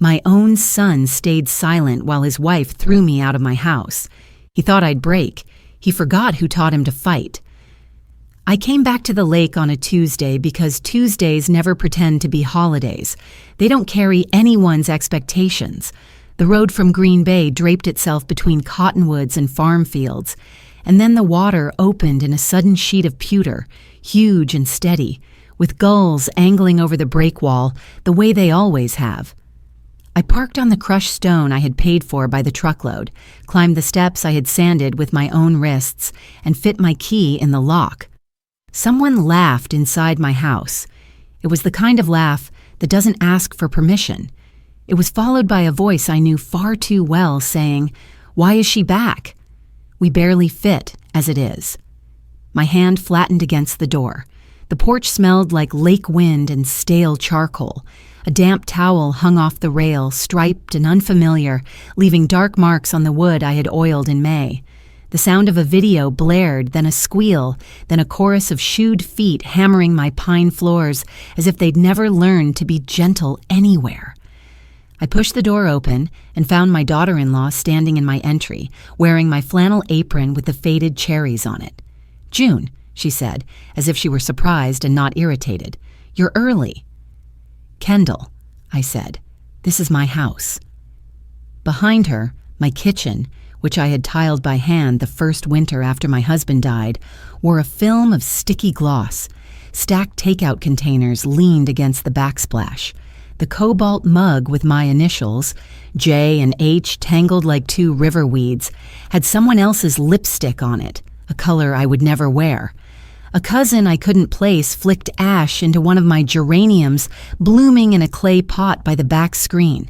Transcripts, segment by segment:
My own son stayed silent while his wife threw me out of my house. He thought I'd break. He forgot who taught him to fight. I came back to the lake on a Tuesday because Tuesdays never pretend to be holidays. They don't carry anyone's expectations. The road from Green Bay draped itself between cottonwoods and farm fields, and then the water opened in a sudden sheet of pewter, huge and steady, with gulls angling over the breakwall the way they always have. I parked on the crushed stone I had paid for by the truckload, climbed the steps I had sanded with my own wrists, and fit my key in the lock. Someone laughed inside my house. It was the kind of laugh that doesn't ask for permission. It was followed by a voice I knew far too well saying, "Why is she back?" We barely fit, as it is. My hand flattened against the door. The porch smelled like lake wind and stale charcoal. A damp towel hung off the rail, striped and unfamiliar, leaving dark marks on the wood I had oiled in May. The sound of a video blared, then a squeal, then a chorus of shoed feet hammering my pine floors as if they'd never learned to be gentle anywhere. I pushed the door open and found my daughter-in-law standing in my entry, wearing my flannel apron with the faded cherries on it. "June," she said, as if she were surprised and not irritated. "You're early." "Kendall," I said, "this is my house." Behind her, my kitchen, which I had tiled by hand the first winter after my husband died, wore a film of sticky gloss. Stacked takeout containers leaned against the backsplash. The cobalt mug with my initials, J and H tangled like two river weeds, had someone else's lipstick on it, a color I would never wear. A cousin I couldn't place flicked ash into one of my geraniums blooming in a clay pot by the back screen.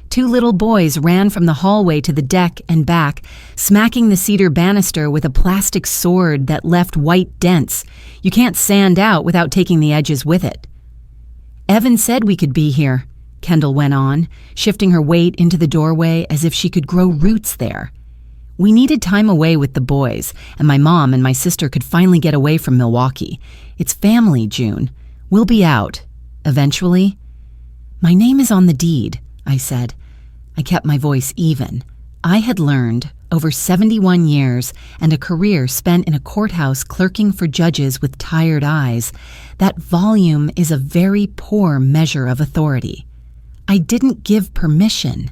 Two little boys ran from the hallway to the deck and back, smacking the cedar banister with a plastic sword that left white dents. You can't sand out without taking the edges with it. "Evan said we could be here," Kendall went on, shifting her weight into the doorway as if she could grow roots there. "We needed time away with the boys, and my mom and my sister could finally get away from Milwaukee. It's family, June. We'll be out. Eventually." "My name is on the deed," I said. I kept my voice even. I had learned, over 71 years and a career spent in a courthouse clerking for judges with tired eyes, that volume is a very poor measure of authority. I didn't give permission.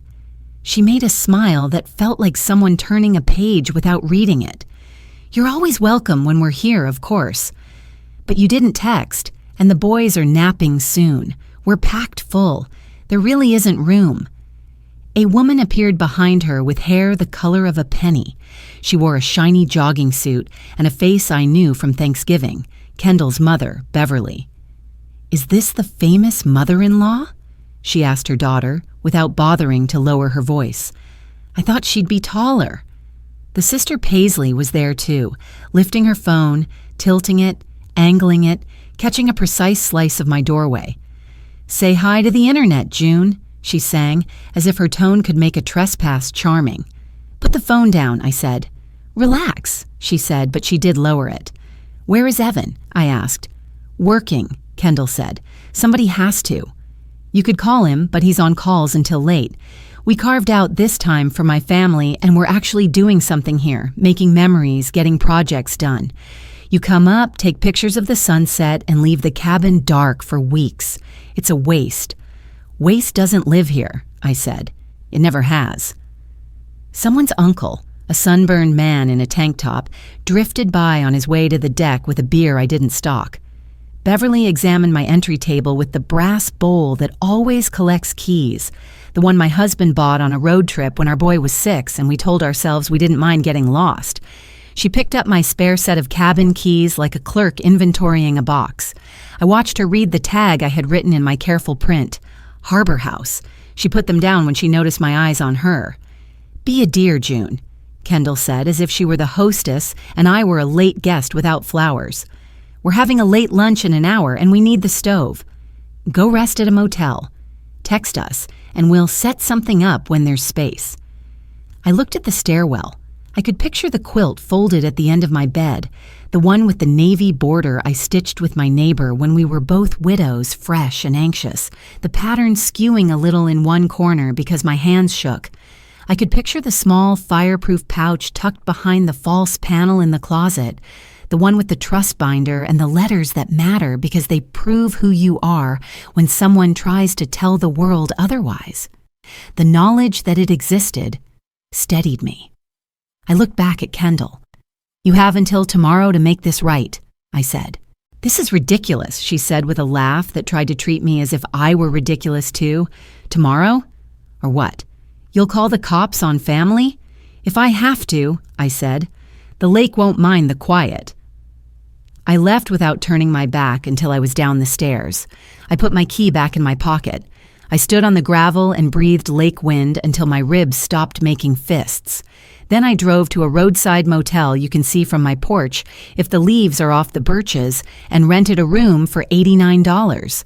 She made a smile that felt like someone turning a page without reading it. "You're always welcome when we're here, of course. But you didn't text, and the boys are napping soon. We're packed full. There really isn't room." A woman appeared behind her with hair the color of a penny. She wore a shiny jogging suit and a face I knew from Thanksgiving, Kendall's mother, Beverly. "Is this the famous mother-in-law?" she asked her daughter, without bothering to lower her voice. "I thought she'd be taller." The sister Paisley was there too, lifting her phone, tilting it, angling it, catching a precise slice of my doorway. "Say hi to the internet, June," she sang, as if her tone could make a trespass charming. "Put the phone down," I said. "Relax," she said, but she did lower it. "Where is Evan?" I asked. "Working," Kendall said. "Somebody has to." "You could call him, but he's on calls until late. We carved out this time for my family, and we're actually doing something here, making memories, getting projects done. You come up, take pictures of the sunset, and leave the cabin dark for weeks. It's a waste." "Waste doesn't live here," I said. "It never has." Someone's uncle, a sunburned man in a tank top, drifted by on his way to the deck with a beer I didn't stock. Beverly examined my entry table with the brass bowl that always collects keys, the one my husband bought on a road trip when our boy was 6 and we told ourselves we didn't mind getting lost. She picked up my spare set of cabin keys like a clerk inventorying a box. I watched her read the tag I had written in my careful print. Harbor House. She put them down when she noticed my eyes on her. "Be a dear, June," Kendall said, as if she were the hostess and I were a late guest without flowers. "We're having a late lunch in an hour and we need the stove. Go rest at a motel. Text us and we'll set something up when there's space." I looked at the stairwell. I could picture the quilt folded at the end of my bed, the one with the navy border I stitched with my neighbor when we were both widows, fresh and anxious, the pattern skewing a little in one corner because my hands shook. I could picture the small fireproof pouch tucked behind the false panel in the closet, the one with the trust binder and the letters that matter because they prove who you are when someone tries to tell the world otherwise. The knowledge that it existed steadied me. I looked back at Kendall. "You have until tomorrow to make this right," I said. "This is ridiculous," she said with a laugh that tried to treat me as if I were ridiculous too. "Tomorrow? Or what? You'll call the cops on family?" "If I have to," I said. "The lake won't mind the quiet." I left without turning my back until I was down the stairs. I put my key back in my pocket. I stood on the gravel and breathed lake wind until my ribs stopped making fists. Then I drove to a roadside motel you can see from my porch if the leaves are off the birches and rented a room for $89.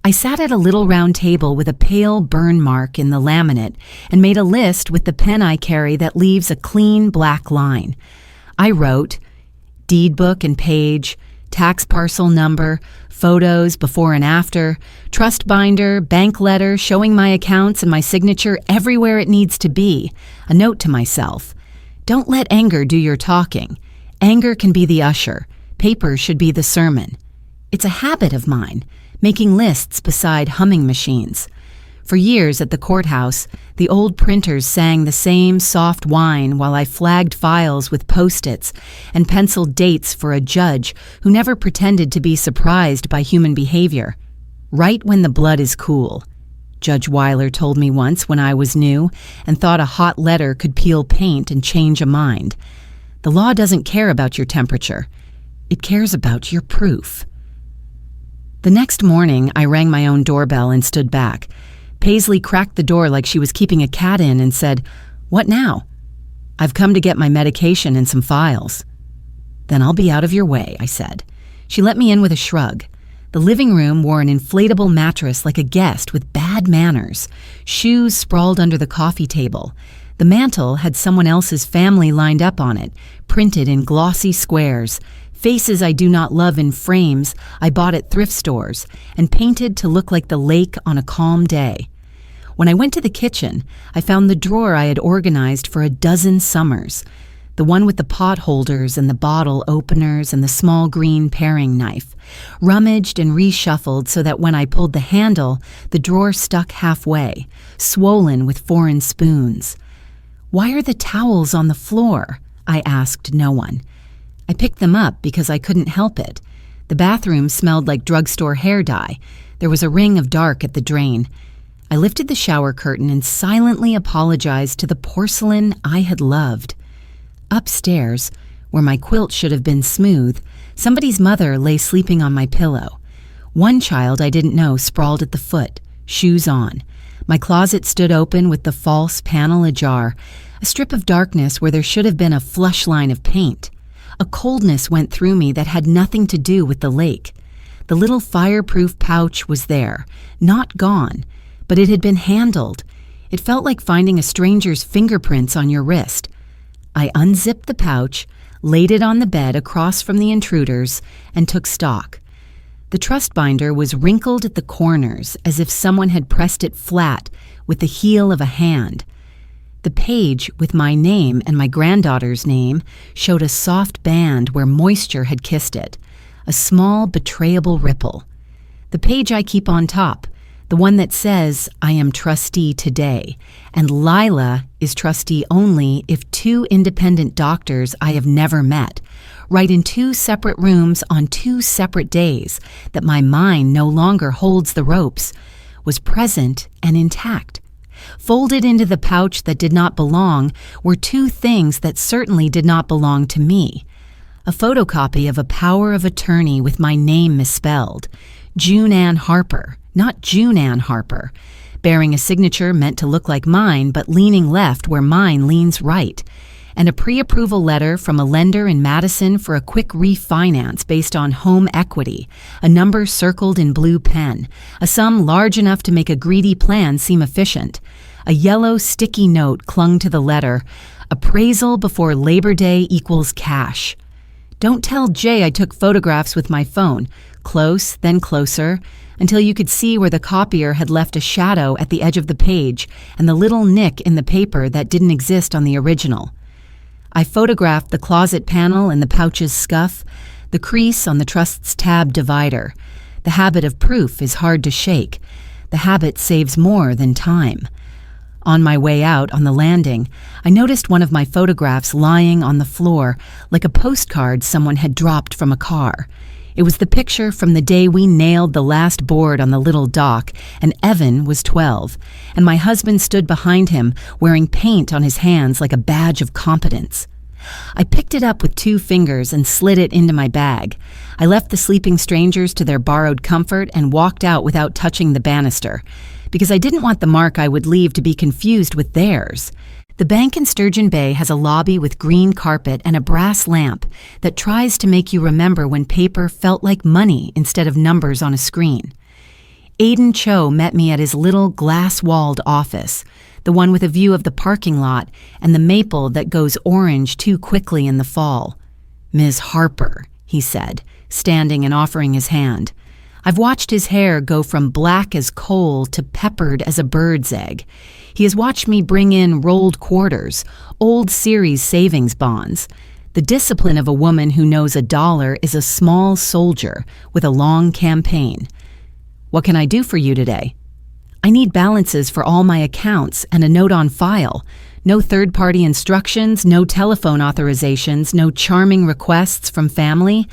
I sat at a little round table with a pale burn mark in the laminate and made a list with the pen I carry that leaves a clean black line. I wrote deed book and page, tax parcel number, photos before and after, trust binder, bank letter showing my accounts and my signature everywhere it needs to be. A note to myself: don't let anger do your talking. Anger can be the usher. Paper should be the sermon. It's a habit of mine, making lists beside humming machines. For years at the courthouse, the old printers sang the same soft whine while I flagged files with Post-its and penciled dates for a judge who never pretended to be surprised by human behavior. "Right when the blood is cool," Judge Weiler told me once when I was new and thought a hot letter could peel paint and change a mind. The law doesn't care about your temperature. It cares about your proof. The next morning, I rang my own doorbell and stood back. Paisley cracked the door like she was keeping a cat in and said, "What now?" "I've come to get my medication and some files." "Then I'll be out of your way," I said. She let me in with a shrug. The living room wore an inflatable mattress like a guest with bad manners. Shoes sprawled under the coffee table. The mantel had someone else's family lined up on it, printed in glossy squares. Faces I do not love in frames I bought at thrift stores and painted to look like the lake on a calm day. When I went to the kitchen, I found the drawer I had organized for a dozen summers. The one with the pot holders and the bottle openers and the small green paring knife. Rummaged and reshuffled so that when I pulled the handle, the drawer stuck halfway, swollen with foreign spoons. "Why are the towels on the floor?" I asked no one. I picked them up because I couldn't help it. The bathroom smelled like drugstore hair dye. There was a ring of dark at the drain. I lifted the shower curtain and silently apologized to the porcelain I had loved. Upstairs, where my quilt should have been smooth, somebody's mother lay sleeping on my pillow. One child I didn't know sprawled at the foot, shoes on. My closet stood open with the false panel ajar, a strip of darkness where there should have been a flush line of paint. A coldness went through me that had nothing to do with the lake. The little fireproof pouch was there, not gone, but it had been handled. It felt like finding a stranger's fingerprints on your wrist. I unzipped the pouch, laid it on the bed across from the intruders, and took stock. The trust binder was wrinkled at the corners as if someone had pressed it flat with the heel of a hand. The page with my name and my granddaughter's name showed a soft band where moisture had kissed it, a small betrayable ripple. The page I keep on top, the one that says, "I am trustee today," and Lila is trustee only if two independent doctors I have never met, write in two separate rooms on two separate days that my mind no longer holds the ropes, was present and intact. Folded into the pouch that did not belong were two things that certainly did not belong to me. A photocopy of a power of attorney with my name misspelled, June Ann Harper, not June Ann Harper, bearing a signature meant to look like mine but leaning left where mine leans right, and a pre-approval letter from a lender in Madison for a quick refinance based on home equity, a number circled in blue pen, a sum large enough to make a greedy plan seem efficient. A yellow sticky note clung to the letter, Appraisal before Labor Day equals cash. Don't tell Jay I took photographs with my phone, close, then closer, until you could see where the copier had left a shadow at the edge of the page and the little nick in the paper that didn't exist on the original. I photographed the closet panel and the pouch's scuff, the crease on the trust's tab divider. The habit of proof is hard to shake. The habit saves more than time. On my way out on the landing, I noticed one of my photographs lying on the floor like a postcard someone had dropped from a car. It was the picture from the day we nailed the last board on the little dock, and Evan was 12, and my husband stood behind him wearing paint on his hands like a badge of competence. I picked it up with 2 fingers and slid it into my bag. I left the sleeping strangers to their borrowed comfort and walked out without touching the banister, because I didn't want the mark I would leave to be confused with theirs. The bank in Sturgeon Bay has a lobby with green carpet and a brass lamp that tries to make you remember when paper felt like money instead of numbers on a screen. Aiden Cho met me at his little glass-walled office, the one with a view of the parking lot and the maple that goes orange too quickly in the fall. "Ms. Harper," he said, standing and offering his hand. I've watched his hair go from black as coal to peppered as a bird's egg. He has watched me bring in rolled quarters, old series savings bonds. The discipline of a woman who knows $1 is a small soldier with a long campaign. "What can I do for you today?" "I need balances for all my accounts and a note on file. No third-party instructions, no telephone authorizations, no charming requests from family,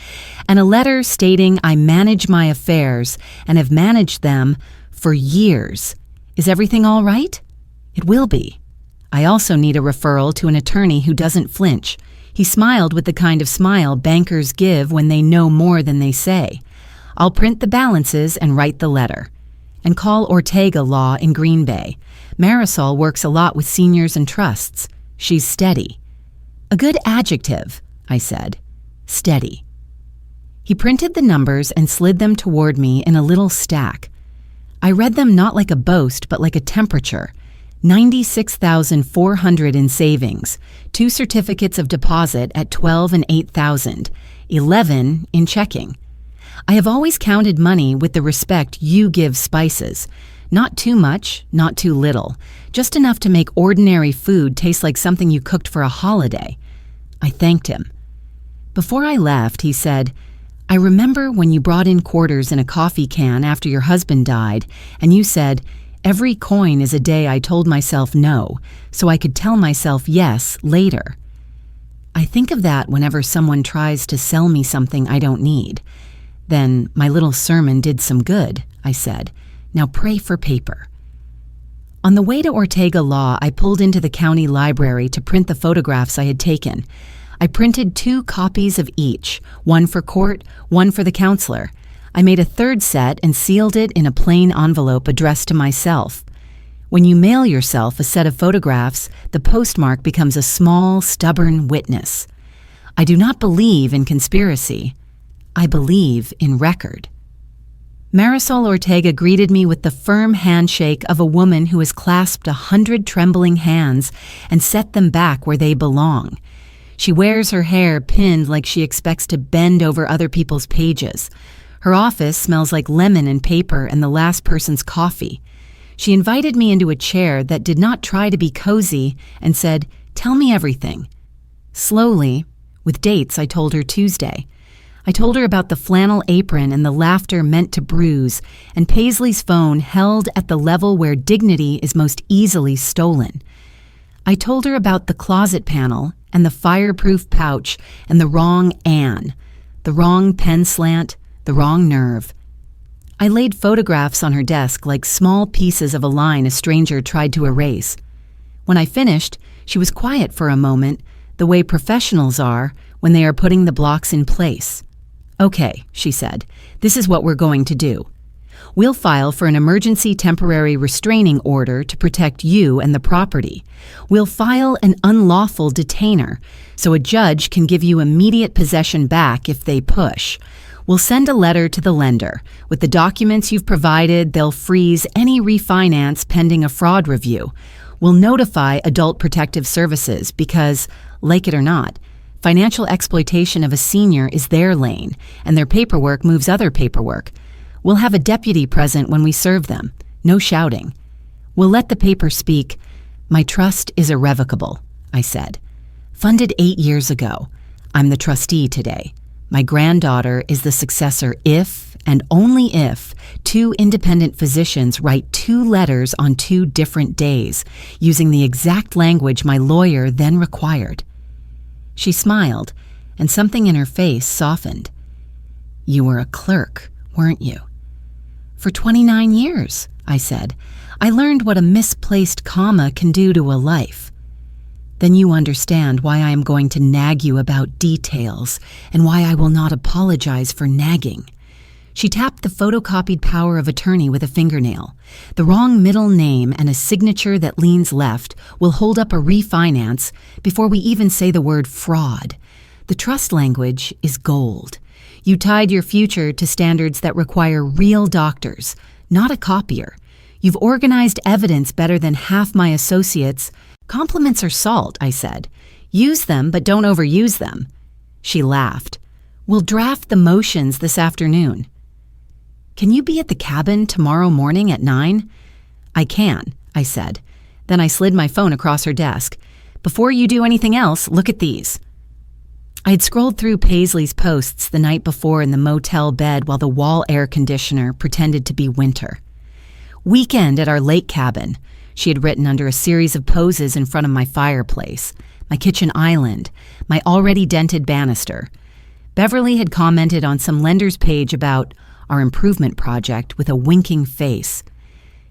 and a letter stating I manage my affairs and have managed them for years. Is everything all right?" "It will be." I also need a referral to an attorney who doesn't flinch. He smiled with the kind of smile bankers give when they know more than they say. "I'll print the balances and write the letter. And call Ortega Law in Green Bay. Marisol works a lot with seniors and trusts. She's steady." "A good adjective," I said. "Steady." He printed the numbers and slid them toward me in a little stack. I read them not like a boast, but like a temperature. 96,400 in savings, 2 certificates of deposit at 12 and 8,000, 11 in checking. I have always counted money with the respect you give spices. Not too much, not too little, just enough to make ordinary food taste like something you cooked for a holiday. I thanked him. Before I left, he said, "I remember when you brought in quarters in a coffee can after your husband died, and you said, 'Every coin is a day I told myself no, so I could tell myself yes later.' I think of that whenever someone tries to sell me something I don't need. Then my little sermon did some good," I said. "Now pray for paper." On the way to Ortega Law, I pulled into the county library to print the photographs I had taken. I printed 2 copies of each, one for court, one for the counselor. I made a 3rd set and sealed it in a plain envelope addressed to myself. When you mail yourself a set of photographs, the postmark becomes a small, stubborn witness. I do not believe in conspiracy. I believe in record. Marisol Ortega greeted me with the firm handshake of a woman who has clasped 100 trembling hands and set them back where they belong. She wears her hair pinned like she expects to bend over other people's pages. Her office smells like lemon and paper and the last person's coffee. She invited me into a chair that did not try to be cozy and said, "Tell me everything." Slowly, with dates, I told her Tuesday. I told her about the flannel apron and the laughter meant to bruise, and Paisley's phone held at the level where dignity is most easily stolen. I told her about the closet panel and the fireproof pouch and the wrong Anne, the wrong pen slant, the wrong nerve. I laid photographs on her desk like small pieces of a line a stranger tried to erase. When I finished, she was quiet for a moment, the way professionals are when they are putting the blocks in place. "Okay," she said, "this is what we're going to do. We'll file for an emergency temporary restraining order to protect you and the property. We'll file an unlawful detainer, so a judge can give you immediate possession back if they push. We'll send a letter to the lender. With the documents you've provided, they'll freeze any refinance pending a fraud review. We'll notify Adult Protective Services because, like it or not, financial exploitation of a senior is their lane, and their paperwork moves other paperwork. We'll have a deputy present when we serve them. No shouting. We'll let the paper speak. My trust is irrevocable, I said. Funded 8 years ago. I'm the trustee today. My granddaughter is the successor if, and only if, 2 independent physicians write 2 letters on 2 different days, using the exact language my lawyer then required. She smiled, and something in her face softened. You were a clerk, weren't you? For 29 years, I said. I learned what a misplaced comma can do to a life. Then you understand why I am going to nag you about details and why I will not apologize for nagging. She tapped the photocopied power of attorney with a fingernail. The wrong middle name and a signature that leans left will hold up a refinance before we even say the word fraud. The trust language is gold. You tied your future to standards that require real doctors, not a copier. You've organized evidence better than half my associates. Compliments are salt, I said. Use them, but don't overuse them. She laughed. We'll draft the motions this afternoon. Can you be at the cabin tomorrow morning at 9? I can, I said. Then I slid my phone across her desk. Before you do anything else, look at these. I had scrolled through Paisley's posts the night before in the motel bed while the wall air conditioner pretended to be winter. Weekend at our lake cabin, she had written under a series of poses in front of my fireplace, my kitchen island, my already dented banister. Beverly had commented on some lender's page about our improvement project with a winking face.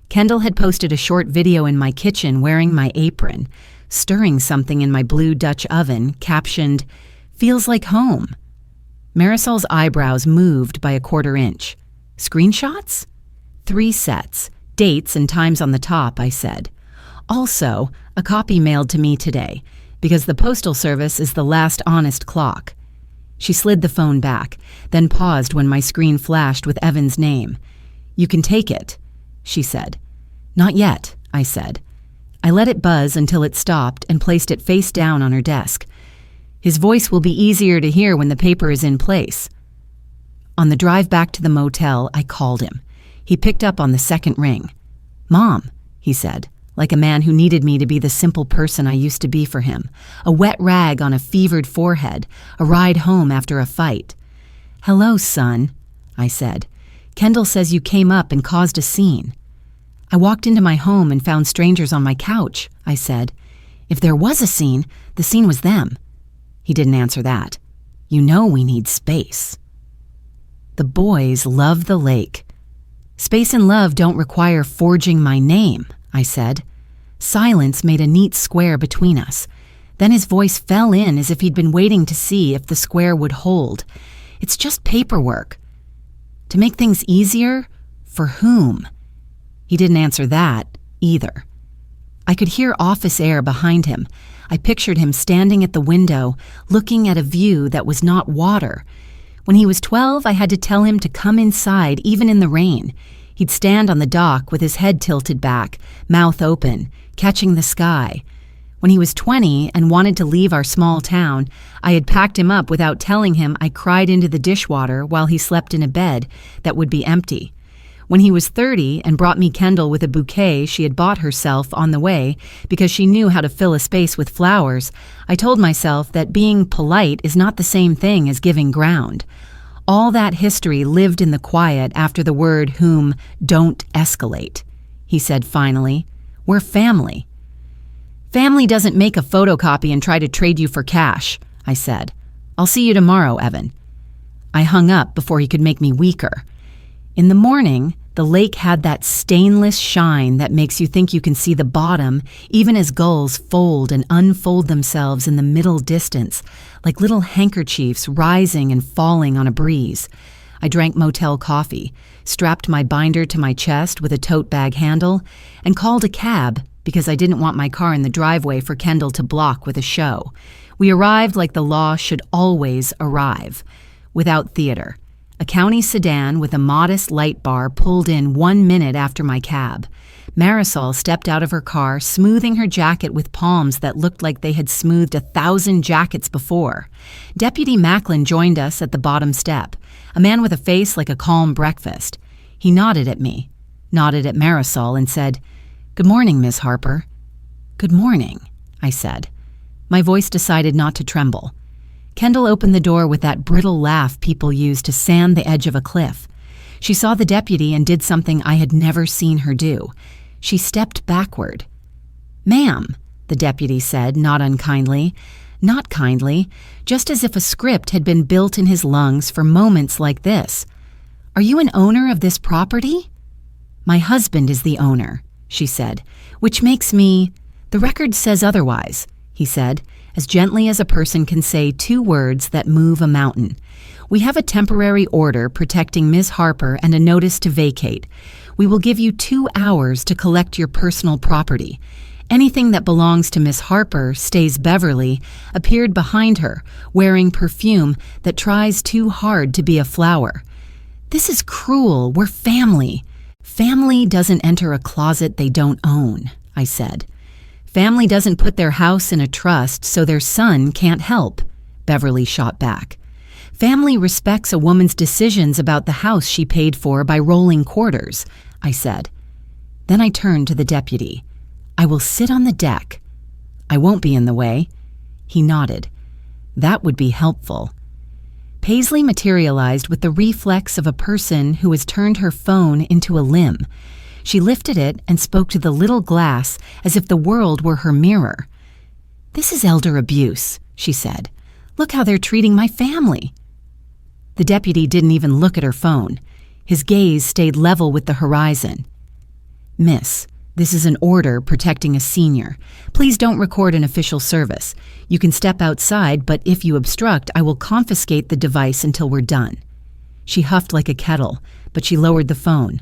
Kendall had posted a short video in my kitchen wearing my apron, stirring something in my blue Dutch oven, captioned, "Feels like home." Marisol's eyebrows moved by a 1/4 inch. Screenshots? 3 sets, dates and times on the top, I said. Also, a copy mailed to me today, because the Postal Service is the last honest clock. She slid the phone back, then paused when my screen flashed with Evan's name. You can take it, she said. Not yet, I said. I let it buzz until it stopped and placed it face down on her desk. His voice will be easier to hear when the paper is in place. On the drive back to the motel, I called him. He picked up on the second ring. Mom, he said, like a man who needed me to be the simple person I used to be for him, a wet rag on a fevered forehead, a ride home after a fight. Hello, son, I said. Kendall says you came up and caused a scene. I walked into my home and found strangers on my couch, I said. If there was a scene, the scene was them. He didn't answer that. You know we need space. The boys love the lake. Space and love don't require forging my name, I said. Silence made a neat square between us. Then his voice fell in as if he'd been waiting to see if the square would hold. It's just paperwork. To make things easier? For whom? He didn't answer that, either. I could hear office air behind him. I pictured him standing at the window, looking at a view that was not water. When he was 12, I had to tell him to come inside, even in the rain. He'd stand on the dock with his head tilted back, mouth open, catching the sky. When he was 20 and wanted to leave our small town, I had packed him up without telling him I cried into the dishwater while he slept in a bed that would be empty. When he was 30 and brought me Kendall with a bouquet she had bought herself on the way because she knew how to fill a space with flowers, I told myself that being polite is not the same thing as giving ground. All that history lived in the quiet after the word whom don't escalate. He said finally, we're family. Family doesn't make a photocopy and try to trade you for cash, I said. I'll see you tomorrow, Evan. I hung up before he could make me weaker. In the morning, the lake had that stainless shine that makes you think you can see the bottom, even as gulls fold and unfold themselves in the middle distance, like little handkerchiefs rising and falling on a breeze. I drank motel coffee, strapped my binder to my chest with a tote bag handle, and called a cab because I didn't want my car in the driveway for Kendall to block with a show. We arrived like the law should always arrive, without theater. A county sedan with a modest light bar pulled in 1 minute after my cab. Marisol stepped out of her car, smoothing her jacket with palms that looked like they had smoothed 1,000 jackets before. Deputy Macklin joined us at the bottom step, a man with a face like a calm breakfast. He nodded at me, nodded at Marisol, and said, "Good morning, Miss Harper." "Good morning," I said. My voice decided not to tremble. Kendall opened the door with that brittle laugh people use to sand the edge of a cliff. She saw the deputy and did something I had never seen her do. She stepped backward. "Ma'am," the deputy said, not unkindly, not kindly, just as if a script had been built in his lungs for moments like this. "Are you an owner of this property?" "My husband is the owner," she said, "which makes me—" "The record says otherwise," he said, as gently as a person can say 2 words that move a mountain. "We have a temporary order protecting Ms. Harper and a notice to vacate. We will give you 2 hours to collect your personal property. Anything that belongs to Miss Harper, stays Beverly, appeared behind her, wearing perfume that tries too hard to be a flower. This is cruel. We're family. Family doesn't enter a closet they don't own," I said. "Family doesn't put their house in a trust so their son can't help," Beverly shot back. "Family respects a woman's decisions about the house she paid for by rolling quarters," I said. Then I turned to the deputy. "I will sit on the deck. I won't be in the way." He nodded. "That would be helpful." Paisley materialized with the reflex of a person who has turned her phone into a limb. She lifted it and spoke to the little glass as if the world were her mirror. "This is elder abuse," she said. "Look how they're treating my family." The deputy didn't even look at her phone. His gaze stayed level with the horizon. "Miss, this is an order protecting a senior. Please don't record an official service. You can step outside, but if you obstruct, I will confiscate the device until we're done." She huffed like a kettle, but she lowered the phone.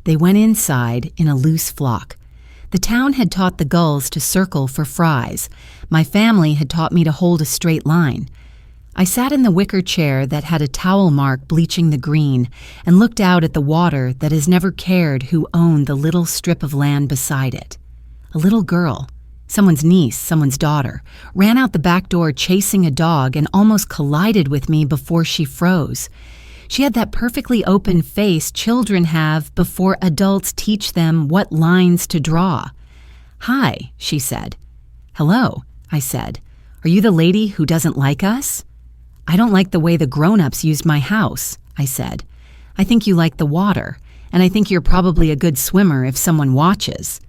They went inside in a loose flock. The town had taught the gulls to circle for fries. My family had taught me to hold a straight line. I sat in the wicker chair that had a towel mark bleaching the green and looked out at the water that has never cared who owned the little strip of land beside it. A little girl, someone's niece, someone's daughter, ran out the back door chasing a dog and almost collided with me before she froze. She had that perfectly open face children have before adults teach them what lines to draw. "Hi," she said. "Hello," I said. "Are you the lady who doesn't like us?" "I don't like the way the grown-ups used my house," I said. "I think you like the water, and I think you're probably a good swimmer if someone watches."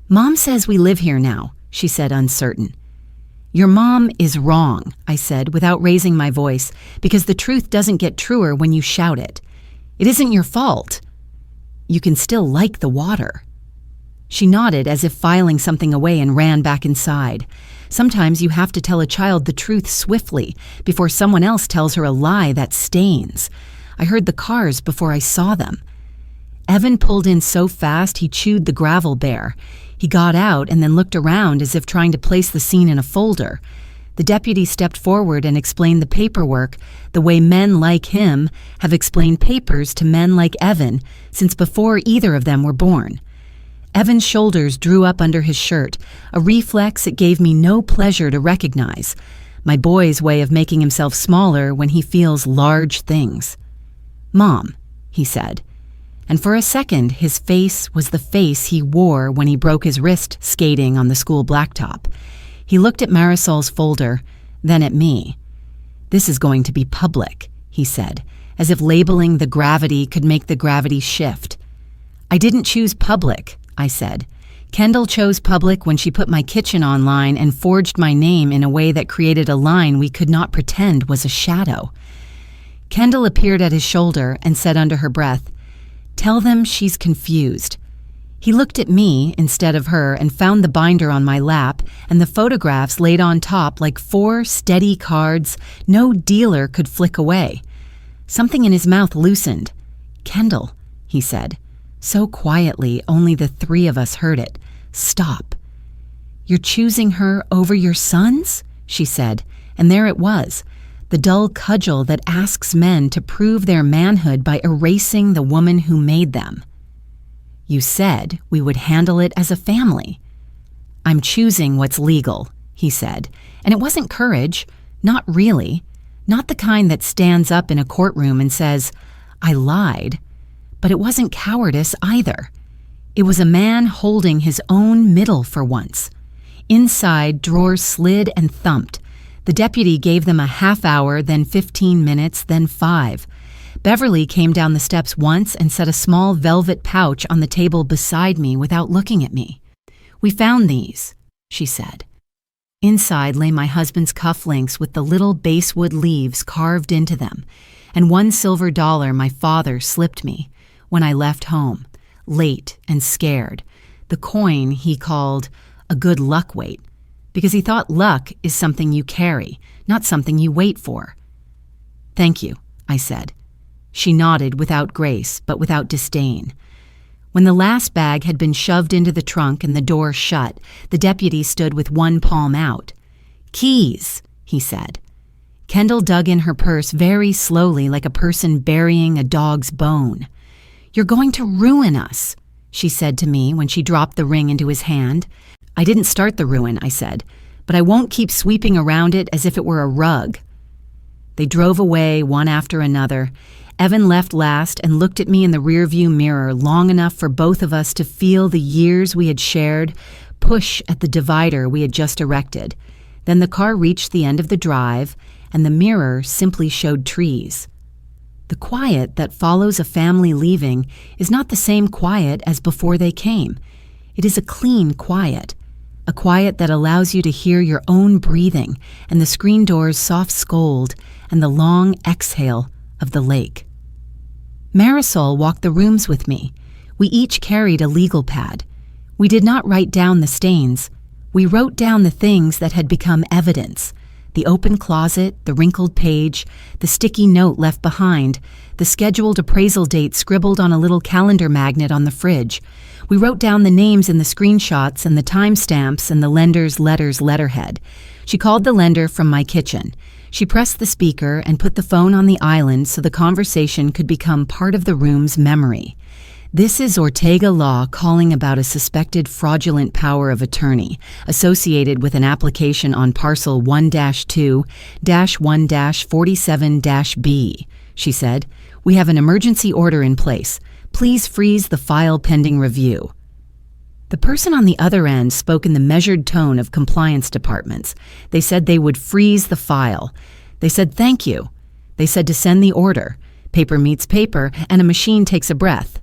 "Mom says we live here now," she said, uncertain. "Your mom is wrong," I said without raising my voice, because the truth doesn't get truer when you shout it. "It isn't your fault. You can still like the water." She nodded as if filing something away and ran back inside. Sometimes you have to tell a child the truth swiftly before someone else tells her a lie that stains. I heard the cars before I saw them. Evan pulled in so fast he chewed the gravel bare. He got out and then looked around as if trying to place the scene in a folder. The deputy stepped forward and explained the paperwork the way men like him have explained papers to men like Evan since before either of them were born. Evan's shoulders drew up under his shirt, a reflex it gave me no pleasure to recognize. My boy's way of making himself smaller when he feels large things. "Mom," he said. And for a second, his face was the face he wore when he broke his wrist skating on the school blacktop. He looked at Marisol's folder, then at me. "This is going to be public," he said, as if labeling the gravity could make the gravity shift. "I didn't choose public," I said. "Kendall chose public when she put my kitchen online and forged my name in a way that created a line we could not pretend was a shadow." Kendall appeared at his shoulder and said under her breath, "Tell them she's confused." He looked at me instead of her and found the binder on my lap and the photographs laid on top like 4 steady cards no dealer could flick away. Something in his mouth loosened. "Kendall," he said, so quietly only the 3 of us heard it. "Stop." "You're choosing her over your sons?" she said, and there it was. The dull cudgel that asks men to prove their manhood by erasing the woman who made them. You said we would handle it as a family. I'm choosing what's legal, he said, and it wasn't courage, not really, not the kind that stands up in a courtroom and says, I lied, but it wasn't cowardice either. It was a man holding his own middle for once. Inside, drawers slid and thumped. The deputy gave them a half hour, then 15 minutes, then 5. Beverly came down the steps once and set a small velvet pouch on the table beside me without looking at me. We found these, she said. Inside lay my husband's cufflinks with the little basswood leaves carved into them, and $1 silver my father slipped me when I left home, late and scared, the coin he called a good luck weight, because he thought luck is something you carry, not something you wait for. Thank you, I said. She nodded without grace, but without disdain. When the last bag had been shoved into the trunk and the door shut, the deputy stood with one palm out. Keys, he said. Kendall dug in her purse very slowly like a person burying a dog's bone. You're going to ruin us, she said to me when she dropped the ring into his hand. I didn't start the ruin, I said, but I won't keep sweeping around it as if it were a rug. They drove away one after another. Evan left last and looked at me in the rearview mirror long enough for both of us to feel the years we had shared push at the divider we had just erected. Then the car reached the end of the drive, and the mirror simply showed trees. The quiet that follows a family leaving is not the same quiet as before they came. It is a clean quiet, a quiet that allows you to hear your own breathing and the screen door's soft scold and the long exhale of the lake. Marisol walked the rooms with me. We each carried a legal pad. We did not write down the stains. We wrote down the things that had become evidence. The open closet, the wrinkled page, the sticky note left behind, the scheduled appraisal date scribbled on a little calendar magnet on the fridge. We wrote down the names in the screenshots and the timestamps and the lender's letterhead. She called the lender from my kitchen. She pressed the speaker and put the phone on the island so the conversation could become part of the room's memory. This is Ortega Law calling about a suspected fraudulent power of attorney associated with an application on parcel 1-2-1-47-B, she said. We have an emergency order in place. Please freeze the file pending review. The person on the other end spoke in the measured tone of compliance departments. They said they would freeze the file. They said thank you. They said to send the order. Paper meets paper, and a machine takes a breath.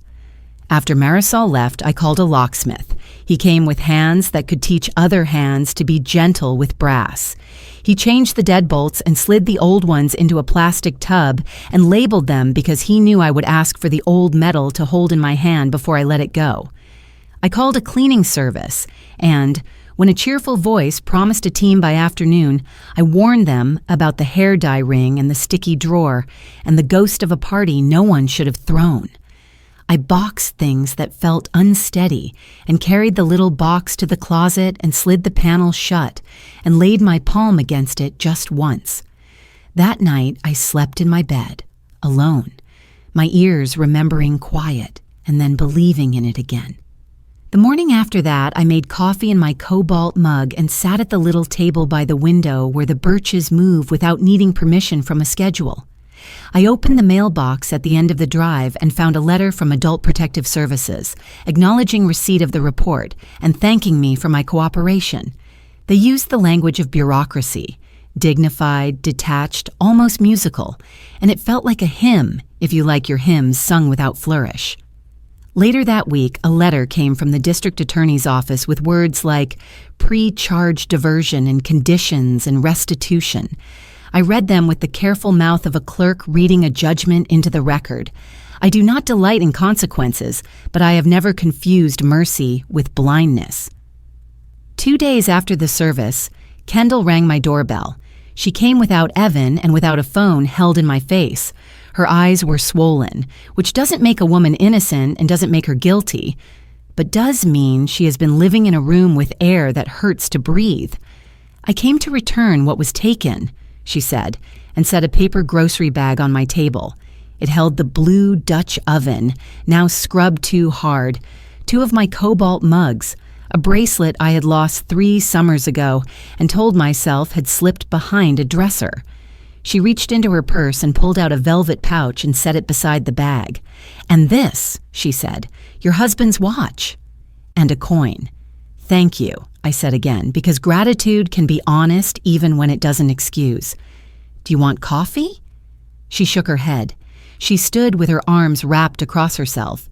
After Marisol left, I called a locksmith. He came with hands that could teach other hands to be gentle with brass. He changed the deadbolts and slid the old ones into a plastic tub and labeled them because he knew I would ask for the old metal to hold in my hand before I let it go. I called a cleaning service, and when a cheerful voice promised a team by afternoon, I warned them about the hair dye ring and the sticky drawer and the ghost of a party no one should have thrown. I boxed things that felt unsteady and carried the little box to the closet and slid the panel shut and laid my palm against it just once. That night I slept in my bed, alone, my ears remembering quiet and then believing in it again. The morning after that, I made coffee in my cobalt mug and sat at the little table by the window where the birches move without needing permission from a schedule. I opened the mailbox at the end of the drive and found a letter from Adult Protective Services, acknowledging receipt of the report and thanking me for my cooperation. They used the language of bureaucracy, dignified, detached, almost musical, and it felt like a hymn, if you like your hymns sung without flourish. Later that week, a letter came from the district attorney's office with words like pre-charge diversion and conditions and restitution. I read them with the careful mouth of a clerk reading a judgment into the record. I do not delight in consequences, but I have never confused mercy with blindness. 2 days after the service, Kendall rang my doorbell. She came without Evan and without a phone held in my face. Her eyes were swollen, which doesn't make a woman innocent and doesn't make her guilty, but does mean she has been living in a room with air that hurts to breathe. I came to return what was taken, she said, and set a paper grocery bag on my table. It held the blue Dutch oven, now scrubbed too hard, 2 of my cobalt mugs, a bracelet I had lost 3 summers ago and told myself had slipped behind a dresser. She reached into her purse and pulled out a velvet pouch and set it beside the bag. "And this," she said, "your husband's watch." "And a coin." "Thank you," I said again, because gratitude can be honest even when it doesn't excuse. "Do you want coffee?" She shook her head. She stood with her arms wrapped across herself.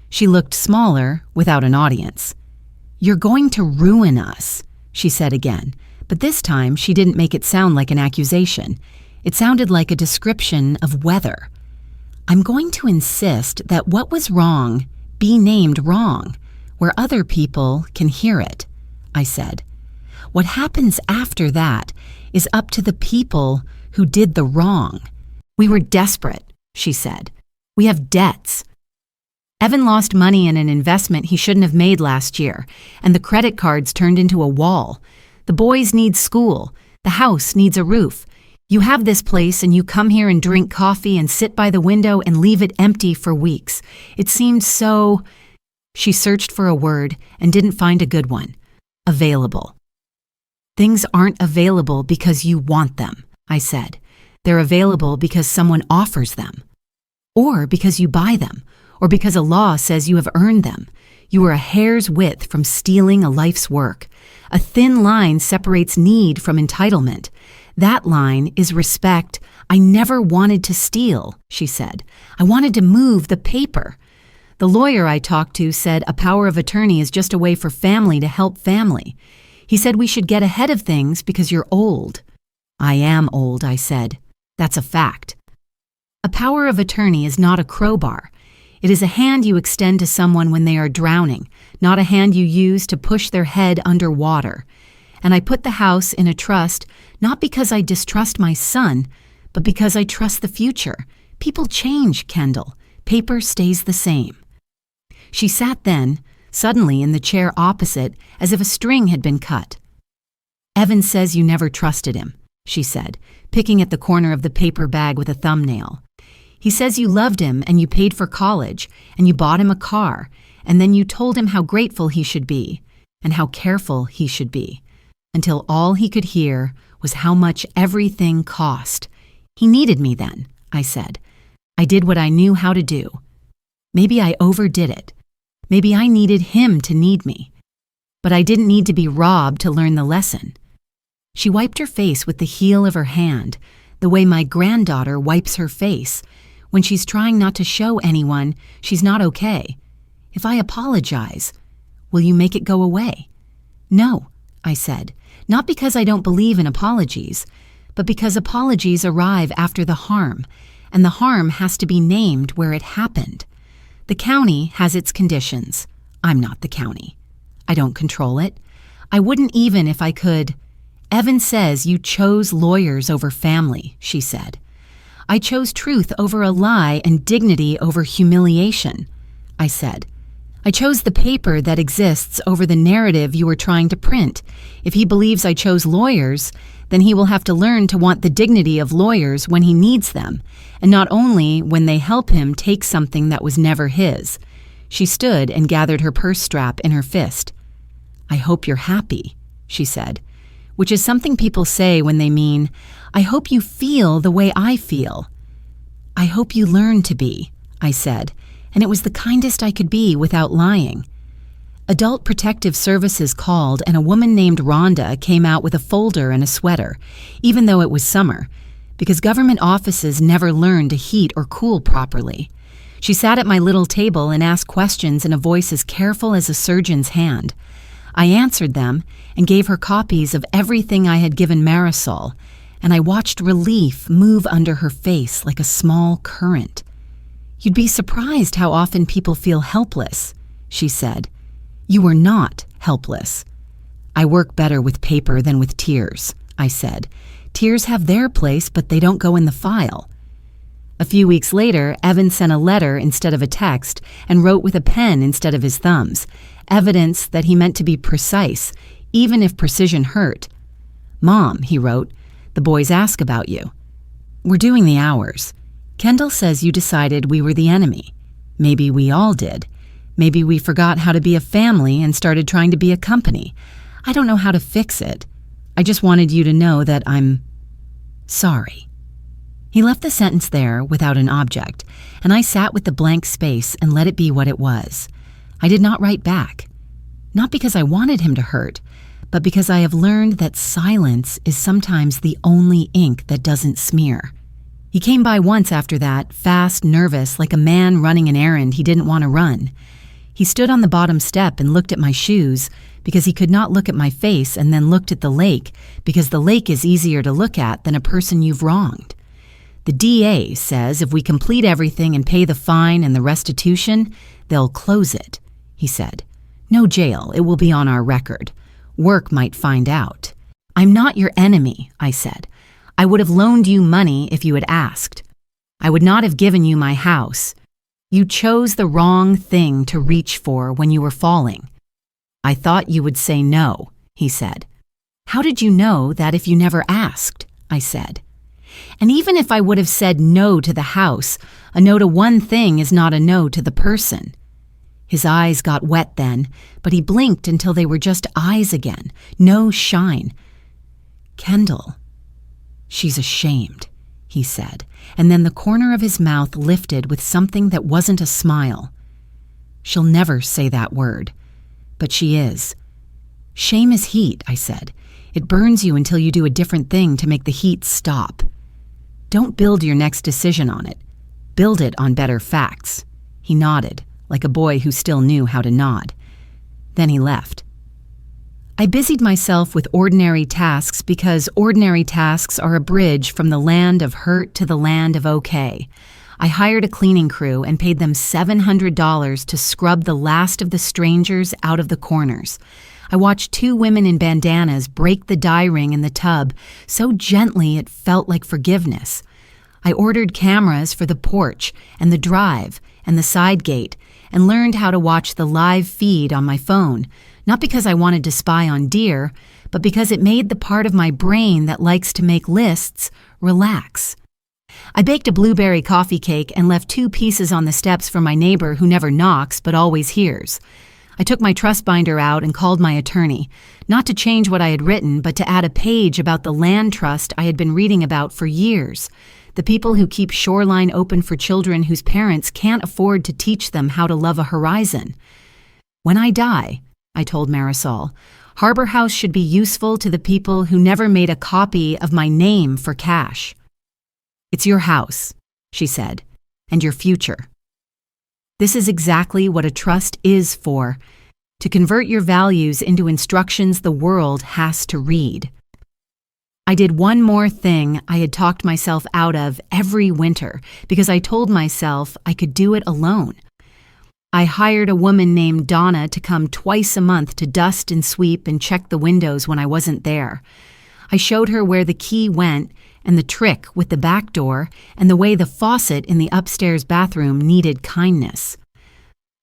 She looked smaller, without an audience. "You're going to ruin us," she said again, but this time she didn't make it sound like an accusation. It sounded like a description of weather. "I'm going to insist that what was wrong be named wrong, where other people can hear it," I said. "What happens after that is up to the people who did the wrong. We were desperate," she said. "We have debts. Evan lost money in an investment he shouldn't have made last year, and the credit cards turned into a wall. The boys need school. The house needs a roof. You have this place and you come here and drink coffee and sit by the window and leave it empty for weeks. It seemed so..." She searched for a word and didn't find a good one. "Available." "Things aren't available because you want them," I said. "They're available because someone offers them. Or because you buy them. Or because a law says you have earned them. You are a hair's width from stealing a life's work. A thin line separates need from entitlement. That line is respect. I never wanted to steal," she said. "I wanted to move the paper. The lawyer I talked to said a power of attorney is just a way for family to help family. He said we should get ahead of things because you're old." "I am old," I said. "That's a fact." A power of attorney is not a crowbar. It is a hand you extend to someone when they are drowning, not a hand you use to push their head under water. And I put the house in a trust not because I distrust my son, but because I trust the future. People change, Kendall. Paper stays the same. She sat then, suddenly in the chair opposite, as if a string had been cut. "Evan says you never trusted him," she said, picking at the corner of the paper bag with a thumbnail. "He says you loved him and you paid for college and you bought him a car and then you told him how grateful he should be and how careful he should be, until all he could hear was how much everything cost. He needed me then," I said. "I did what I knew how to do. Maybe I overdid it. Maybe I needed him to need me. But I didn't need to be robbed to learn the lesson." She wiped her face with the heel of her hand, the way my granddaughter wipes her face, when she's trying not to show anyone she's not okay. "If I apologize, will you make it go away?" "No," I said, "not because I don't believe in apologies, but because apologies arrive after the harm, and the harm has to be named where it happened. The county has its conditions. I'm not the county. I don't control it. I wouldn't even if I could. Evan says you chose lawyers over family," she said. "I chose truth over a lie and dignity over humiliation," I said. "I chose the paper that exists over the narrative you were trying to print. If he believes I chose lawyers, then he will have to learn to want the dignity of lawyers when he needs them, and not only when they help him take something that was never his." She stood and gathered her purse strap in her fist. "I hope you're happy," she said, which is something people say when they mean, "I hope you feel the way I feel." "I hope you learn to be," I said, and it was the kindest I could be without lying. Adult Protective Services called and a woman named Rhonda came out with a folder and a sweater, even though it was summer, because government offices never learn to heat or cool properly. She sat at my little table and asked questions in a voice as careful as a surgeon's hand. I answered them and gave her copies of everything I had given Marisol, and I watched relief move under her face like a small current. "You'd be surprised how often people feel helpless," she said. "You were not helpless." "I work better with paper than with tears," I said. "Tears have their place, but they don't go in the file." A few weeks later, Evan sent a letter instead of a text and wrote with a pen instead of his thumbs, evidence that he meant to be precise, even if precision hurt. "Mom," he wrote, "the boys ask about you. We're doing the hours. Kendall says you decided we were the enemy. Maybe we all did. Maybe we forgot how to be a family and started trying to be a company. I don't know how to fix it. I just wanted you to know that I'm sorry." He left the sentence there without an object, and I sat with the blank space and let it be what it was. I did not write back. Not because I wanted him to hurt, but because I have learned that silence is sometimes the only ink that doesn't smear. He came by once after that, fast, nervous, like a man running an errand he didn't want to run. He stood on the bottom step and looked at my shoes because he could not look at my face, and then looked at the lake because the lake is easier to look at than a person you've wronged. "The DA says if we complete everything and pay the fine and the restitution, they'll close it," he said. "No jail, it will be on our record. Work might find out." "I'm not your enemy," I said. "I would have loaned you money if you had asked. I would not have given you my house. You chose the wrong thing to reach for when you were falling." "I thought you would say no," he said. "How did you know that if you never asked?" I said. "And even if I would have said no to the house, a no to one thing is not a no to the person." His eyes got wet then, but he blinked until they were just eyes again, no shine. "Kendall, she's ashamed," he said, and then the corner of his mouth lifted with something that wasn't a smile. "She'll never say that word, but she is. Shame is heat," I said. "It burns you until you do a different thing to make the heat stop. Don't build your next decision on it. Build it on better facts." He nodded, like a boy who still knew how to nod. Then he left. I busied myself with ordinary tasks because ordinary tasks are a bridge from the land of hurt to the land of okay. I hired a cleaning crew and paid them $700 to scrub the last of the strangers out of the corners. I watched 2 women in bandanas break the dye ring in the tub so gently it felt like forgiveness. I ordered cameras for the porch and the drive and the side gate and learned how to watch the live feed on my phone, not because I wanted to spy on deer, but because it made the part of my brain that likes to make lists relax. I baked a blueberry coffee cake and left 2 pieces on the steps for my neighbor who never knocks but always hears. I took my trust binder out and called my attorney, not to change what I had written, but to add a page about the land trust I had been reading about for years, the people who keep shoreline open for children whose parents can't afford to teach them how to love a horizon. "When I die," I told Marisol, "Harbor House should be useful to the people who never made a copy of my name for cash." "It's your house," she said, "and your future. This is exactly what a trust is for, to convert your values into instructions the world has to read." I did one more thing I had talked myself out of every winter because I told myself I could do it alone. I hired a woman named Donna to come twice a month to dust and sweep and check the windows when I wasn't there. I showed her where the key went and the trick with the back door and the way the faucet in the upstairs bathroom needed kindness.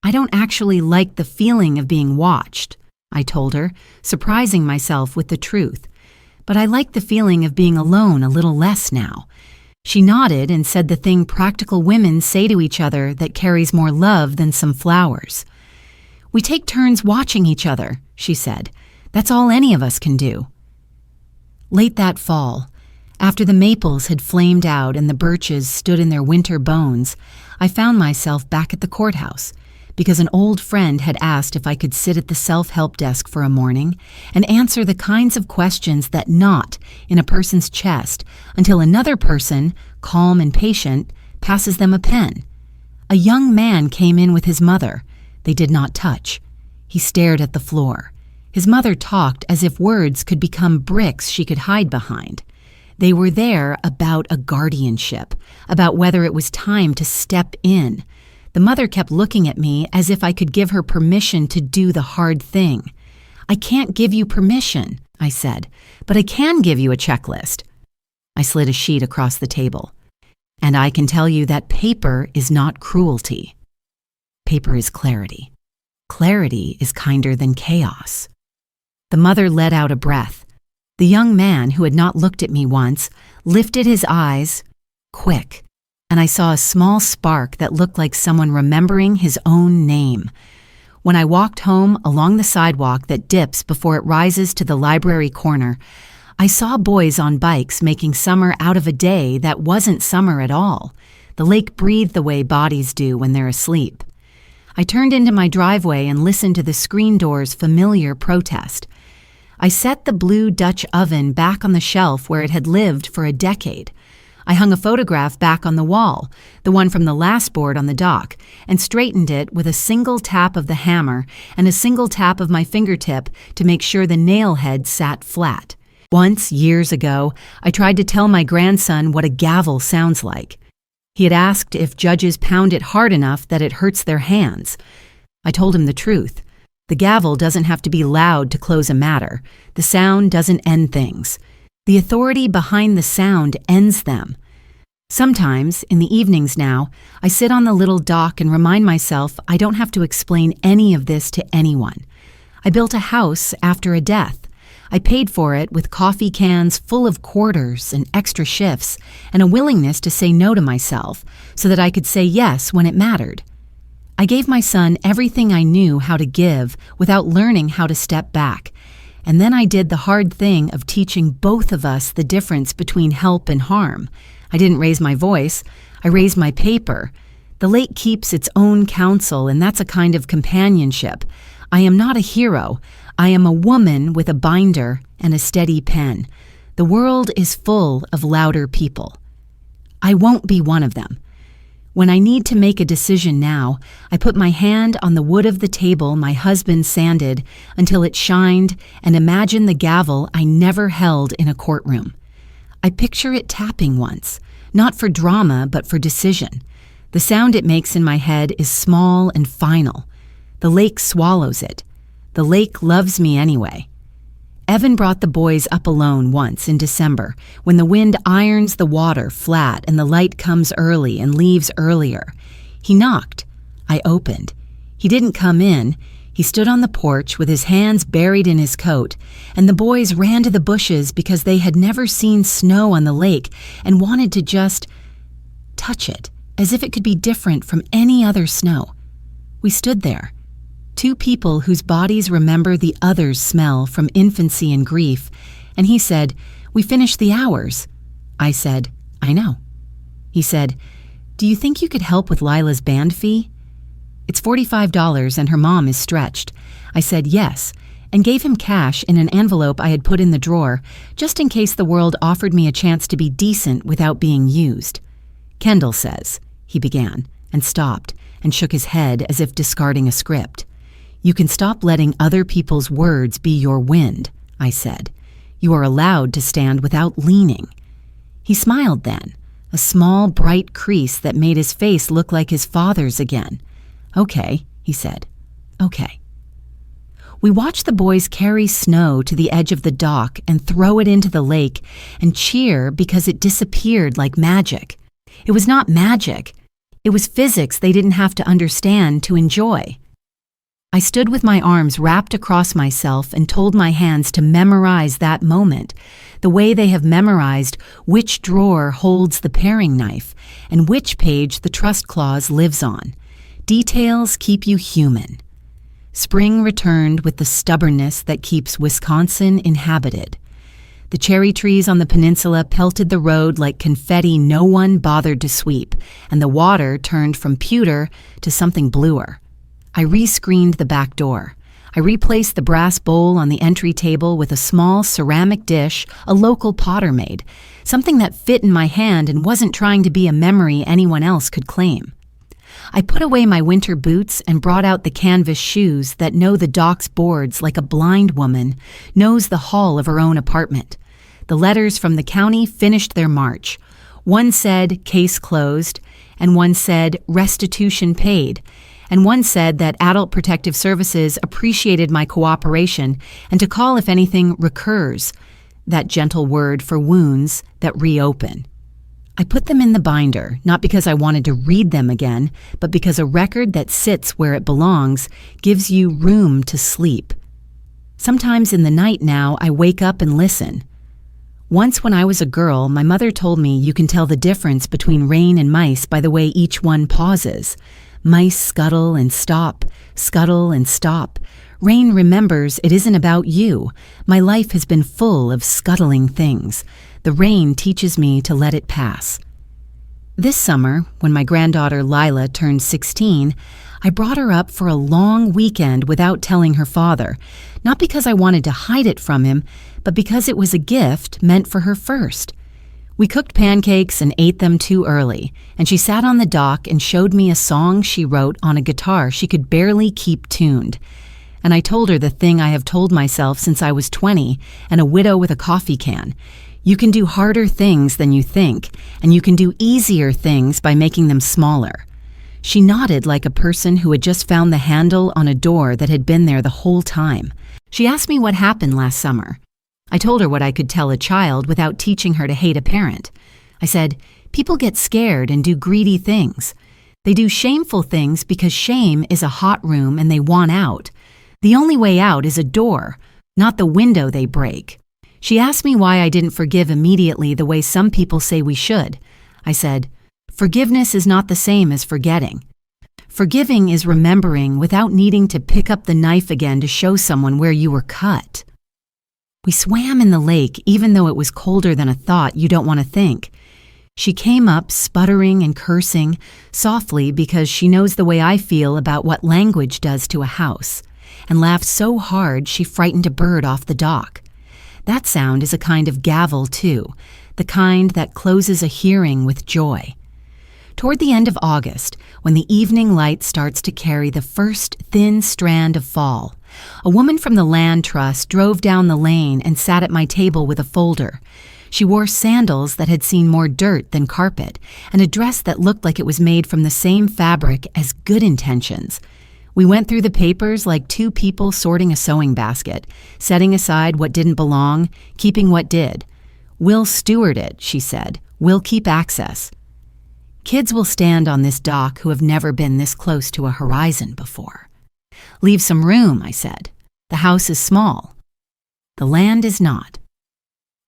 "I don't actually like the feeling of being watched," I told her, surprising myself with the truth. "But I like the feeling of being alone a little less now." She nodded and said the thing practical women say to each other that carries more love than some flowers. "We take turns watching each other," she said. "That's all any of us can do." Late that fall, after the maples had flamed out and the birches stood in their winter bones, I found myself back at the courthouse because an old friend had asked if I could sit at the self-help desk for a morning and answer the kinds of questions that knot in a person's chest until another person, calm and patient, passes them a pen. A young man came in with his mother. They did not touch. He stared at the floor. His mother talked as if words could become bricks she could hide behind. They were there about a guardianship, about whether it was time to step in. The mother kept looking at me as if I could give her permission to do the hard thing. "I can't give you permission," I said, "but I can give you a checklist." I slid a sheet across the table. "And I can tell you that paper is not cruelty. Paper is clarity. Clarity is kinder than chaos." The mother let out a breath. The young man, who had not looked at me once, lifted his eyes, quick, and I saw a small spark that looked like someone remembering his own name. When I walked home along the sidewalk that dips before it rises to the library corner, I saw boys on bikes making summer out of a day that wasn't summer at all. The lake breathed the way bodies do when they're asleep. I turned into my driveway and listened to the screen door's familiar protest. I set the blue Dutch oven back on the shelf where it had lived for a decade. I hung a photograph back on the wall, the one from the last board on the dock, and straightened it with a single tap of the hammer and a single tap of my fingertip to make sure the nail head sat flat. Once, years ago, I tried to tell my grandson what a gavel sounds like. He had asked if judges pound it hard enough that it hurts their hands. I told him the truth. The gavel doesn't have to be loud to close a matter. The sound doesn't end things. The authority behind the sound ends them. Sometimes, in the evenings now, I sit on the little dock and remind myself I don't have to explain any of this to anyone. I built a house after a death. I paid for it with coffee cans full of quarters and extra shifts and a willingness to say no to myself so that I could say yes when it mattered. I gave my son everything I knew how to give without learning how to step back. And then I did the hard thing of teaching both of us the difference between help and harm. I didn't raise my voice. I raised my paper. The lake keeps its own counsel, and that's a kind of companionship. I am not a hero. I am a woman with a binder and a steady pen. The world is full of louder people. I won't be one of them. When I need to make a decision now, I put my hand on the wood of the table my husband sanded until it shined and imagine the gavel I never held in a courtroom. I picture it tapping once, not for drama but for decision. The sound it makes in my head is small and final. The lake swallows it. The lake loves me anyway. Evan brought the boys up alone once in December, when the wind irons the water flat and the light comes early and leaves earlier. He knocked. I opened. He didn't come in. He stood on the porch with his hands buried in his coat, and the boys ran to the bushes because they had never seen snow on the lake and wanted to just touch it, as if it could be different from any other snow. We stood there. Two people whose bodies remember the other's smell from infancy and grief, and he said, "We finished the hours." I said, "I know." He said, "Do you think you could help with Lila's band fee?" "It's $45 and her mom is stretched." I said yes, and gave him cash in an envelope I had put in the drawer, just in case the world offered me a chance to be decent without being used. "Kendall says," he began, and stopped, and shook his head as if discarding a script. "You can stop letting other people's words be your wind," I said. "You are allowed to stand without leaning." He smiled then, a small, bright crease that made his face look like his father's again. "Okay," he said. "Okay." We watched the boys carry snow to the edge of the dock and throw it into the lake and cheer because it disappeared like magic. It was not magic. It was physics they didn't have to understand to enjoy. I stood with my arms wrapped across myself and told my hands to memorize that moment, the way they have memorized which drawer holds the paring knife and which page the trust clause lives on. Details keep you human. Spring returned with the stubbornness that keeps Wisconsin inhabited. The cherry trees on the peninsula pelted the road like confetti no one bothered to sweep, and the water turned from pewter to something bluer. I re-screened the back door. I replaced the brass bowl on the entry table with a small ceramic dish a local potter made, something that fit in my hand and wasn't trying to be a memory anyone else could claim. I put away my winter boots and brought out the canvas shoes that know the dock's boards like a blind woman knows the hall of her own apartment. The letters from the county finished their march. One said, "Case closed," and one said, "Restitution paid," and one said that Adult Protective Services appreciated my cooperation and to call if anything recurs, that gentle word for wounds that reopen. I put them in the binder, not because I wanted to read them again, but because a record that sits where it belongs gives you room to sleep. Sometimes in the night now, I wake up and listen. Once when I was a girl, my mother told me you can tell the difference between rain and mice by the way each one pauses. Mice scuttle and stop, scuttle and stop. Rain remembers it isn't about you. My life has been full of scuttling things. The rain teaches me to let it pass. This summer, when my granddaughter Lila turned 16, I brought her up for a long weekend without telling her father, not because I wanted to hide it from him, but because it was a gift meant for her first. We cooked pancakes and ate them too early, and she sat on the dock and showed me a song she wrote on a guitar she could barely keep tuned. And I told her the thing I have told myself since I was 20 and a widow with a coffee can. You can do harder things than you think, and you can do easier things by making them smaller. She nodded like a person who had just found the handle on a door that had been there the whole time. She asked me what happened last summer. I told her what I could tell a child without teaching her to hate a parent. I said, people get scared and do greedy things. They do shameful things because shame is a hot room and they want out. The only way out is a door, not the window they break. She asked me why I didn't forgive immediately the way some people say we should. I said, forgiveness is not the same as forgetting. Forgiving is remembering without needing to pick up the knife again to show someone where you were cut. We swam in the lake even though it was colder than a thought you don't want to think. She came up sputtering and cursing, softly because she knows the way I feel about what language does to a house, and laughed so hard she frightened a bird off the dock. That sound is a kind of gavel too, the kind that closes a hearing with joy. Toward the end of August, when the evening light starts to carry the first thin strand of fall, a woman from the land trust drove down the lane and sat at my table with a folder. She wore sandals that had seen more dirt than carpet, and a dress that looked like it was made from the same fabric as good intentions. We went through the papers like two people sorting a sewing basket, setting aside what didn't belong, keeping what did. We'll steward it, she said. We'll keep access. Kids will stand on this dock who have never been this close to a horizon before. Leave some room, I said. The house is small. The land is not.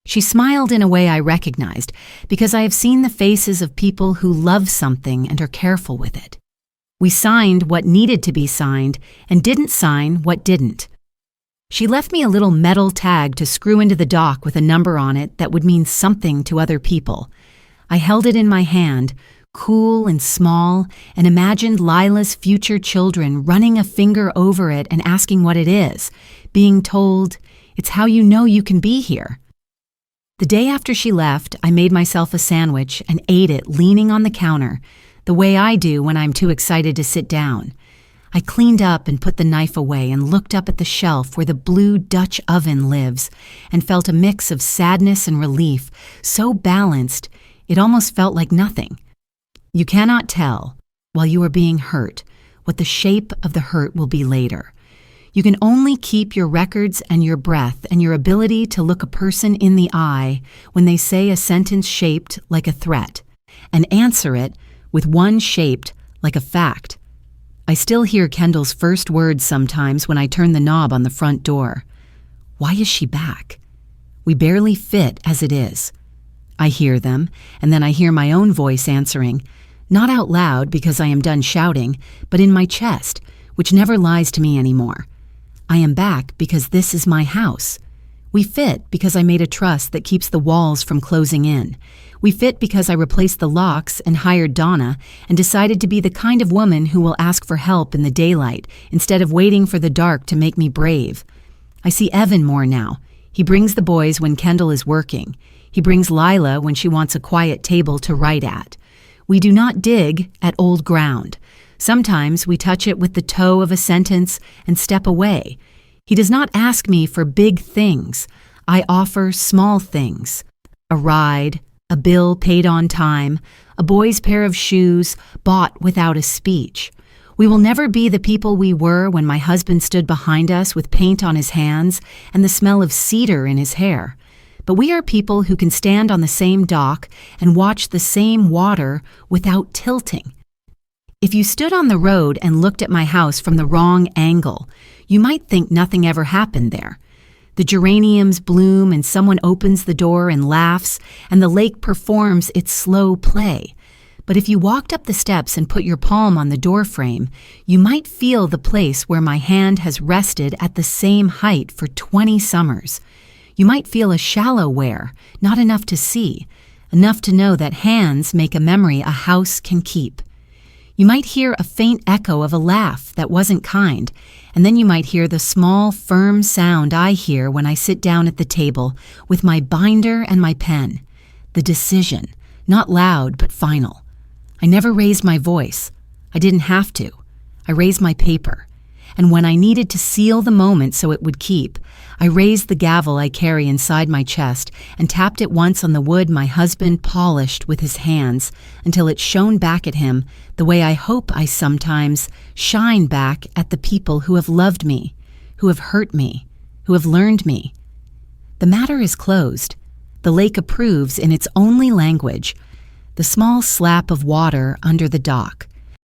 She smiled in a way I recognized because I have seen the faces of people who love something and are careful with it. We signed what needed to be signed and didn't sign what didn't. She left me a little metal tag to screw into the dock with a number on it that would mean something to other people. I held it in my hand, cool and small, and imagined Lila's future children running a finger over it and asking what it is, being told, "It's how you know you can be here." The day after she left, I made myself a sandwich and ate it leaning on the counter, the way I do when I'm too excited to sit down. I cleaned up and put the knife away and looked up at the shelf where the blue Dutch oven lives and felt a mix of sadness and relief, so balanced it almost felt like nothing. You cannot tell, while you are being hurt, what the shape of the hurt will be later. You can only keep your records and your breath and your ability to look a person in the eye when they say a sentence shaped like a threat, and answer it with one shaped like a fact. I still hear Kendall's first words sometimes when I turn the knob on the front door. Why is she back? We barely fit as it is. I hear them, and then I hear my own voice answering, not out loud because I am done shouting, but in my chest, which never lies to me anymore. I am back because this is my house. We fit because I made a truss that keeps the walls from closing in. We fit because I replaced the locks and hired Donna and decided to be the kind of woman who will ask for help in the daylight instead of waiting for the dark to make me brave. I see Evan more now. He brings the boys when Kendall is working. He brings Lila when she wants a quiet table to write at. We do not dig at old ground. Sometimes we touch it with the toe of a sentence and step away. He does not ask me for big things. I offer small things. A ride, a bill paid on time, a boy's pair of shoes bought without a speech. We will never be the people we were when my husband stood behind us with paint on his hands and the smell of cedar in his hair. But we are people who can stand on the same dock and watch the same water without tilting. If you stood on the road and looked at my house from the wrong angle, you might think nothing ever happened there. The geraniums bloom and someone opens the door and laughs, and the lake performs its slow play. But if you walked up the steps and put your palm on the door frame, you might feel the place where my hand has rested at the same height for 20 summers. You might feel a shallow wear, not enough to see, enough to know that hands make a memory a house can keep. You might hear a faint echo of a laugh that wasn't kind, and then you might hear the small, firm sound I hear when I sit down at the table with my binder and my pen. The decision, not loud but final. I never raised my voice. I didn't have to. I raised my paper. And when I needed to seal the moment so it would keep, I raised the gavel I carry inside my chest and tapped it once on the wood my husband polished with his hands until it shone back at him the way I hope I sometimes shine back at the people who have loved me, who have hurt me, who have learned me. The matter is closed. The lake approves in its only language, the small slap of water under the dock.